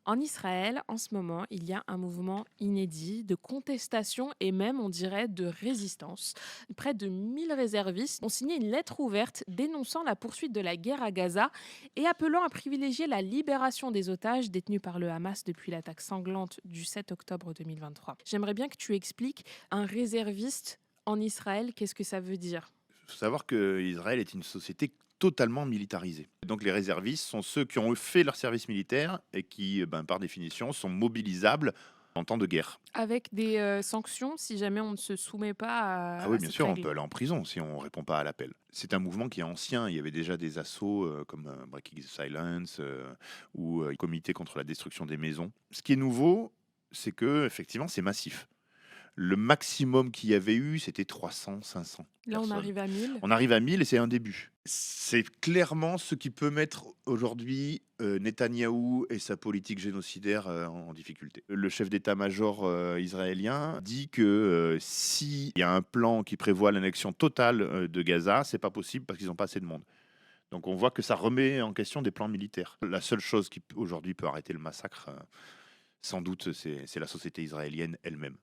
En Israël, en ce moment, il y a un mouvement inédit de contestation et même, on dirait, de résistance. Près de 1000 réservistes ont signé une lettre ouverte dénonçant la poursuite de la guerre à Gaza et appelant à privilégier la libération des otages détenus par le Hamas depuis l'attaque sanglante du 7 octobre 2023. J'aimerais bien que tu expliques un réserviste en Israël, qu'est-ce que ça veut dire? Il faut savoir qu'Israël est une société totalement militarisée. Donc les réservistes sont ceux qui ont fait leur service militaire et qui, par définition, sont mobilisables en temps de guerre. Avec des sanctions si jamais on ne se soumet pas Ah à oui, bien cette sûr, on règle. peut aller en prison si on ne répond pas à l'appel. C'est un mouvement qui est ancien. Il y avait déjà des assauts comme Breaking the Silence ou Comité contre la destruction des maisons. Ce qui est nouveau, c'est que effectivement, c'est massif. Le maximum qu'il y avait eu, c'était 300, 500 Là, on personnes. arrive à 1000. On arrive à 1000 et c'est un début. C'est clairement ce qui peut mettre aujourd'hui Netanyahou et sa politique génocidaire en difficulté. Le chef d'état-major israélien dit que s'il y a un plan qui prévoit l'annexion totale de Gaza, c'est pas possible parce qu'ils n'ont pas assez de monde. Donc on voit que ça remet en question des plans militaires. La seule chose qui aujourd'hui peut arrêter le massacre, sans doute, c'est la société israélienne elle-même.